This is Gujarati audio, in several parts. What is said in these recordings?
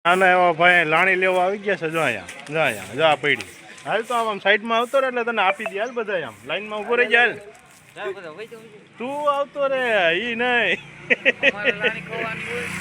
નાના એવા ભાઈ લાણી લેવા આવી ગયા છે. જો અહીંયા જા પડી હાલ તો આમ સાઈડમાં આવતો રે એટલે તને આપી દે. હાલ બધા આમ લાઈનમાં ઉભો રહી જાય. તું આવતો રે ઈ નહીં.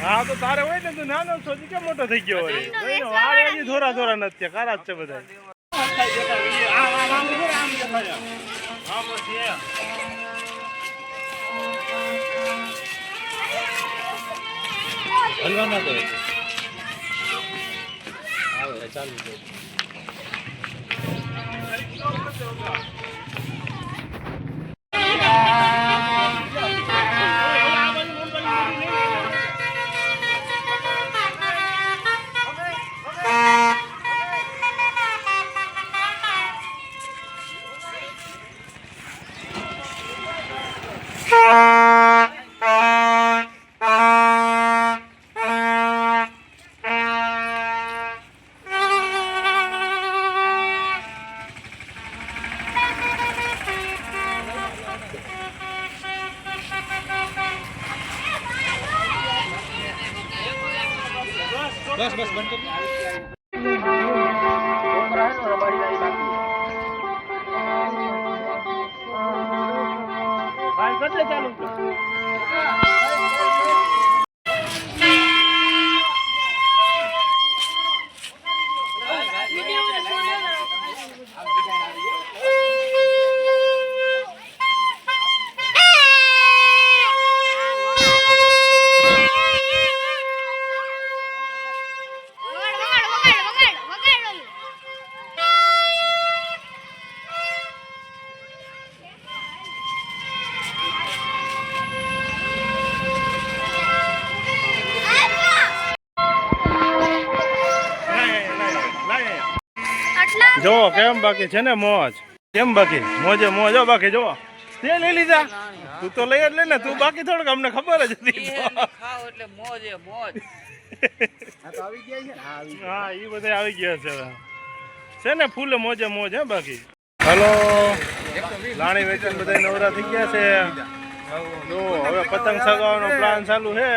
હા તો તારે હોય ને તું નાનો છો કે મોટો થઈ ગયો હોય. વાળ હજી થોડા થોડા નથી કારા જ છે બધા. હલવાના તો આવે ચાલુ बस बस बंद कर भाई करते चालू જો કેમ બાકી છે ને મોજ કેમ બાકી મોજે મોજ બાકી જો તે લઈ લીધા તું તો લઈ જ લે ને તું બાકી થોડુંક અમને ખબર જ હતી ખાવ એટલે મોજે મોજ આ તો આવી ગયા છે હા ઈ બધા આવી ગયા છે ને ફૂલ મોજે મોજ હે બાકી હાલો લાણી વેચન બધા નવરા થઈ ગયા છે જો હવે પતંગ ચગાવવાનો પ્લાન ચાલુ છે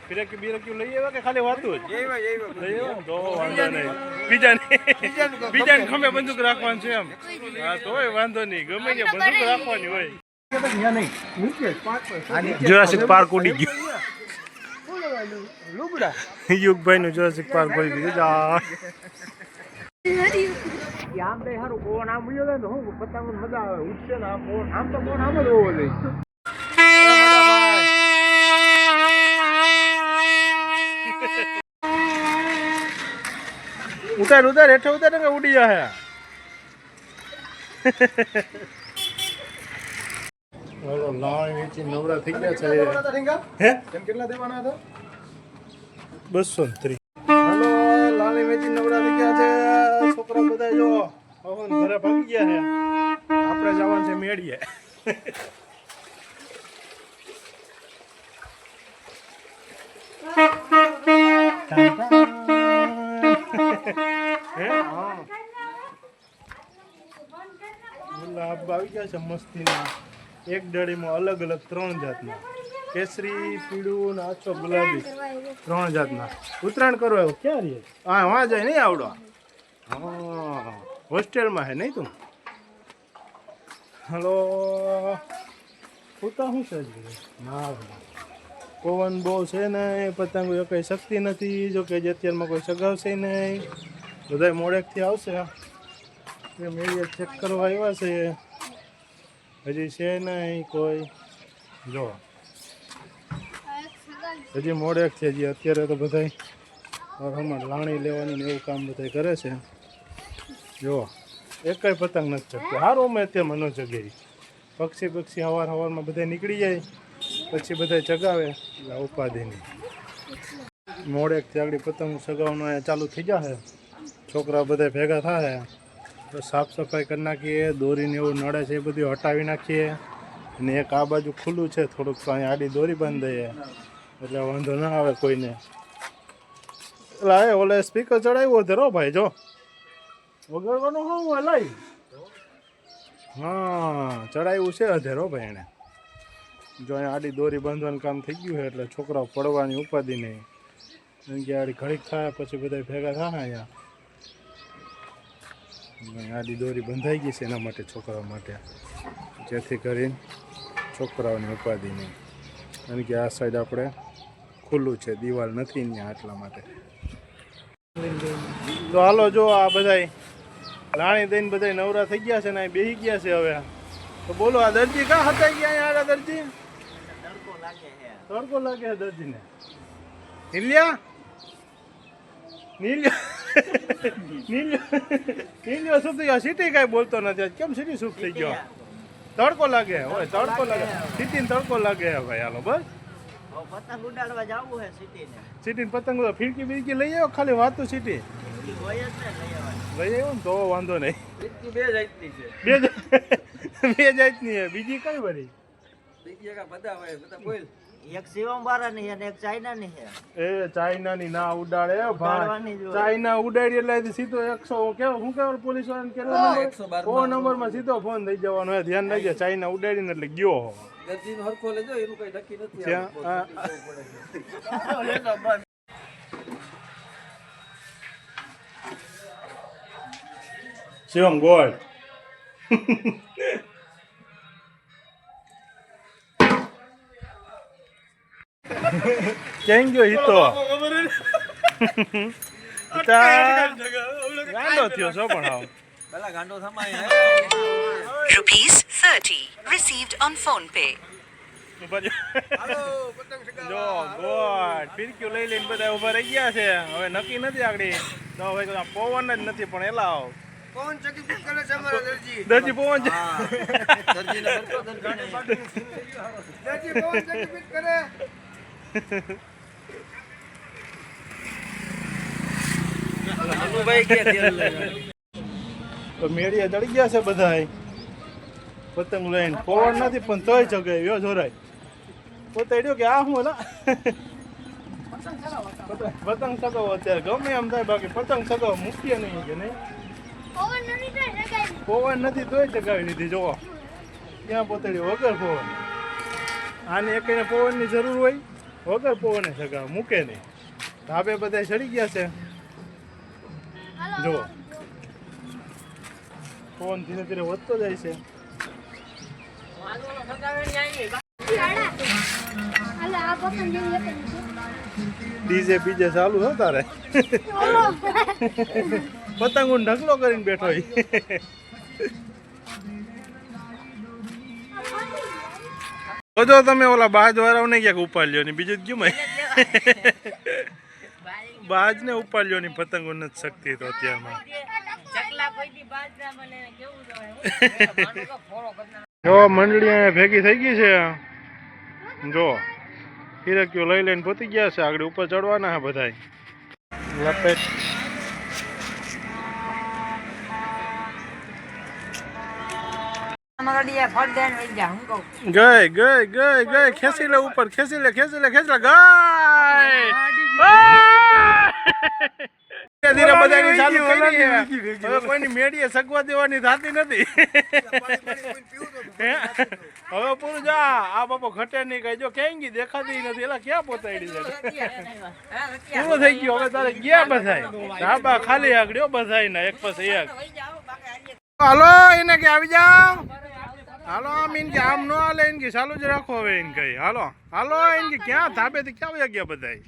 ફિરકી બીરકી લઈ આવ્યા કે ખાલી વાતું જ લઈ આવ્યા તો વાંધો નહીં બીજાને ખંભે બંદૂક રાખવાનું છે એમ હા તોય વાંધો નહીં ગમે તે બંદૂક રાખવાની હોય જુરાસિક પાર્ક ઉડી ગયું યુગભાઈ નું જુરાસિક પાર્ક ઉડી ગયું જા આમ તો સારું પવન આમ ઉડ્યો ને હું પતંગ મજા આવે ઉઠશે ને આમ તો પવન આમ જ હોવો જોઈએ ઉતાર ઉતાર હેઠે ઉતાર ને ઉડી જાય લાણી વેચી નવરા થઈ ગયા છે હે કેટલા દેવાના હતા 230 હાલો લાણી વેચી નવરા થઈ ગયા છે છોકરા બધા જો ઘરે ભાગી ગયા છે આપણે જવાનું છે મેળીએ ગુલાબ આવી ગયા છે મસ્તીના એક ડળીમાં અલગ અલગ 3 જાતના કેસરી પીળું ને આછો ગુલાબી 3 જાતના ઉત્તરાયણ કરો એવું ક્યાં રહીએ હા વાં જાય નહીં આવડો હા હોસ્ટેલમાં હે નહીં તું હલો ઉતા શું છે ના પવન બહુ છે નહીં પતંગો કઈ શક્તિ નથી જો કે અત્યારમાં કોઈ સગાવશે નહીં બધા મોડેકથી આવશે મેળીએ ચેક કરવા આવ્યા છે હજી છે નહીં કોઈ જો હજી મોડેક છે હજી અત્યારે તો બધા હમણાં લાણી લેવાની એવું કામ બધા કરે છે જો એકય પતંગ નથી ચગતો સારું મેં અત્યારે મનો જગ્યાએ પક્ષી સવારમાં બધા નીકળી જાય પછી બધા ચગાવે એટલે ઉપાધિની મોડેકથી આગળ પતંગ ચગાવવાનું ચાલુ થઈ જશે છોકરા બધા ભેગા થાય તો સાફ સફાઈ કરી નાખીએ દોરીને એવું નડે છે એ બધું હટાવી નાખીએ અને એક આ બાજુ ખુલ્લું છે થોડુંક તો અહીંયા આડી દોરી બાંધી દઈએ એટલે વાંધો ના આવે કોઈને એટલે આ ઓલે સ્પીકર ચડાવ્યો ધરો ભાઈ જો વગાડવાનું હા હલાઈ હા ચડાવ્યું છે અધેરો ભાઈ એણે જો અહીંયા આડી દોરી બાંધવાનું કામ થઈ ગયું છે એટલે છોકરાઓ પડવાની ઉપાધિ નહીં એમ કે આડી ઘડીક થાય પછી બધા ભેગા થાય અહીંયા આડી દોરી બંધાઈ ગઈ છે એના માટે છોકરાઓ માટે, જેથી કરીને છોકરાઓની ઉપાધિ નહીં. કારણ કે આ સાઈડ આપણે ખુલ્લું છે, દિવાલ નથી ત્યાં, આટલા માટે. તો હાલો જો આ બધાય લાણી દઈને બધા નવરા થઈ ગયા છે ને અહીં બેસી ગયા છે. હવે તો બોલો આ દરજી કાં હતા ગયા અહીંયા? આ દરજી તડકો લાગે છે દરજીને. નીલિયા નીલિયો શું થઈ ગયો? સિટી કાંઈ બોલતો નથી. કેમ સિટી શું થઈ ગયો? તડકો લાગે હોય, તડકો લાગે સિટીને, તડકો લાગે હે ભાઈ. હાલો બસ પતંગ ઉડાડવા જવું છે સિટીને. સિટીને પતંગ ફિરકી બિરકી લઈ આવ્યો? ખાલી વાતું સિટી હોય જ ને લઈ આવવાની. લઈ આવ્યો ને તો વાંધો નહીં. બે જાતની છે. બે જાતની છે. બીજી કઈ વળી? બીજી એક બધા હોય, બધા બોલ. એક શિવમ વાળાની છે અને એક ચાઇનાની છે. એ ચાઇનાની ના ઉડાડે ઉડાડવાની જ ભાઈ. હોય. ચાઇના ઉડાડી એટલે સીધો 100 કેવો શું કહેવાય પોલીસ વાળાને કેટલો નંબર? 100 નંબરમાં સીધો ફોન થઈ જવાનો હોય. ધ્યાન રાખજો, ચાઇના ઉડાડીને એટલે ગયો હો. દર્દીનો હરખો લેજો, એનું કઈ નક્કી નથી. ત્યાં શિવમ ગોળ કેમ ગયો હિતો? ગાંડો થયો છો પણ હાવ. પેલા ગાંડો થમાય ₹30 received on phone pay. જો ગોળ ફિરકીઓ લઈ લઈને બધા ઉભા રહી ગયા છે. હવે નક્કી નથી આગળ તો હવે પવન જ નથી. પણ એલા કોણ ચકી ફિટ કરે છે અમારા દર્જી? દરજી પવન છે. દર્જીને હરખો દર્જી કોણ ચકી ફિટ કરે? મનુભાઈ કે તેલ લઈ તો મેળીએ ચડી ગયા છે બધા પતંગ લઈને. પવન નથી પણ તોય ચગાવ્યો જોરાય. પોતાડ્યો કે આ હું ના પતંગ ચગાવો અત્યારે ગમે એમ થાય. બાકી પતંગ ચગાવો મૂકીએ નહીં કે નહીં. પવન નથી તોય ચગાવી લીધી. જોવો ક્યાં પોતાડ્યો વગર પવન. આને એકને પવનની જરૂર હોય, વગર પવને ચગાવે મૂકે નહીં. ધાબે બધા ચડી ગયા છે. જુઓ પવન ધીરે ધીરે વધતો જાય છે. ડીજે બીજે ચાલુ છે તારે? પતંગ ઢગલો કરીને બેઠો. બધો તમે ઓલા બાજ વાળાને ક્યાંક ઉપાડ્યો ને બીજું જ ગયું. બાજ ને ઉપાડ્યો ની પતંગો નથી શકતી તો અત્યારમાં. જો મંડળી અહીંયા ભેગી થઈ ગઈ છે. જો ફિરકીઓ લઈ લઈને પહોંચી ગયા છે. આગળ ઉપર ચડવાના છે બધા. લપેટ ગઈ ગઈ ગઈ ગઈ. ખેંચી લે ઉપર, ખેંચી લે, ખેંચી લે, ખેંચી લે. ગઈ ધીરે બધાની ચાલુ કરી છે. હવે કોઈની મેડીએ સગવા દેવાની થતી નથી. હવે પૂરું જા. આ બાપો ઘટે નહીં કઈ. જો ક્યાં ગઈ દેખાતી નથી. એલા ક્યાં પોતાડી છે? પૂરું થઈ ગયું. હવે તારે ગયા બધાય ધાબા ખાલી આગળ બધાય ના એક પછી એક. હાલો એને કે આવી જાઓ. હાલો આમ એને કે આમ ન હાલે. એને કે ચાલુ જ રાખો. હવે એને કઈ હાલો હાલો. એને કે ક્યાં ધાબે થી ક્યાં વયા ગયા બધાય?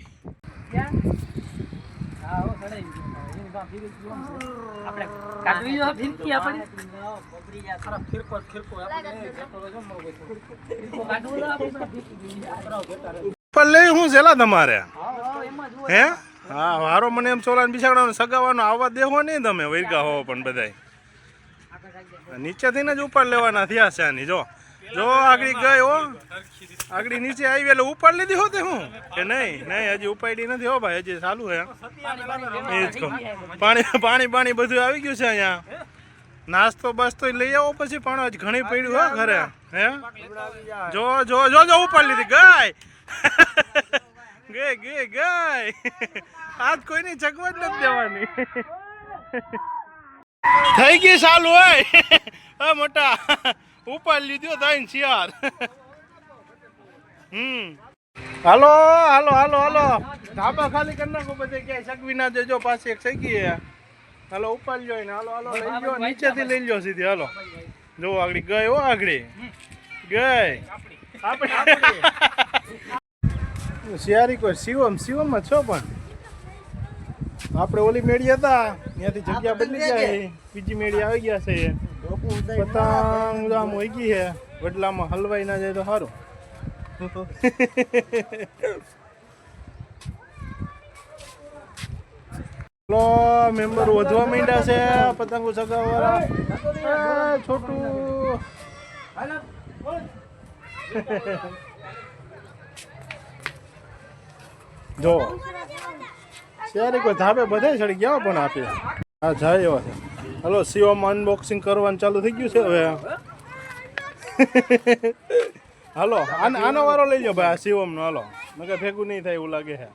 લે હું છેલા તમારે હે? હા વારો મને એમ ચોલા બિસાડવાનો સગાવાનો આવવા દેવો નહીં તમે. વૈરગા હો પણ બધાય નીચેથી જ ઉપર લેવાના થયા છે. આની જો જો આગળ ગઈ હો. આગળ નીચે આવી એટલે ઉપાડ લીધી હોતે હું કે નહીં? નહીં હજી ઉપાડી નથી હો ભાઈ. હજી ચાલુ છે. એ જ કહું. પાણી પાણી બધું આવી ગયું છે અહીંયા. નાસ્તો બાસ્તો લઈ આવો પછી. પણ હજી ઘણી પડ્યું હો ઘરે. હે જો જો જો જો ઉપાડ લીધી. ગઈ ગઈ ગઈ. આજ કોઈની ચકવા જ નથી દેવાની. થઈ ગઈ ચાલુ હોય મોટા. ઉપાડ લીધો તાઈ શિયાર. હાલો હાલો હાલો હાલો ધાબા ખાલી કરી નાખો બધે ક્યાંય સગવી ના દેજો પાસે એક સગી હે હાલો ઉપાડ લ્યો ને હાલો હાલો લઈ લ્યો નીચેથી લઈ લ્યો સીધી હાલો જો આગળ ગઈ હો આગળ ગઈ આપણે શિયારી કોઈ શિવમમાં છો પણ આપણે ઓલી મેળી હતા ત્યાંથી જગ્યા બદલી જાય બીજી મેળી આવી ગયા છે પતંગ આમ હોય ગઈ છે વડલામાં હલવાઈ ના જાય તો સારું લો મેમ્બર વધવા માંડ્યા છે પતંગો ચગાવવાળા છોટું જો શેરી કોઈ ધાબે બધે ચડી ગયા પણ આપે હા જાય એવા છે હલો શિવમાં અનબોક્સિંગ કરવાનું ચાલુ થઈ ગયું છે હવે હાલો આનો વારો લઈ લો ભાઈ આ શિવમનો હાલો મગર ભેગું નહીં થાય એવું લાગે છે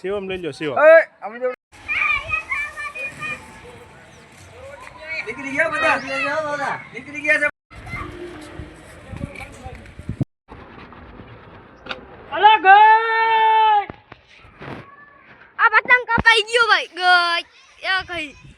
શિવમ લઈ લો શિવમ નીકળી ગયા બધા નીકળી ગયા છે આ પતંગ કપાઈ ગયો ભાઈ ગઈ એ કઈ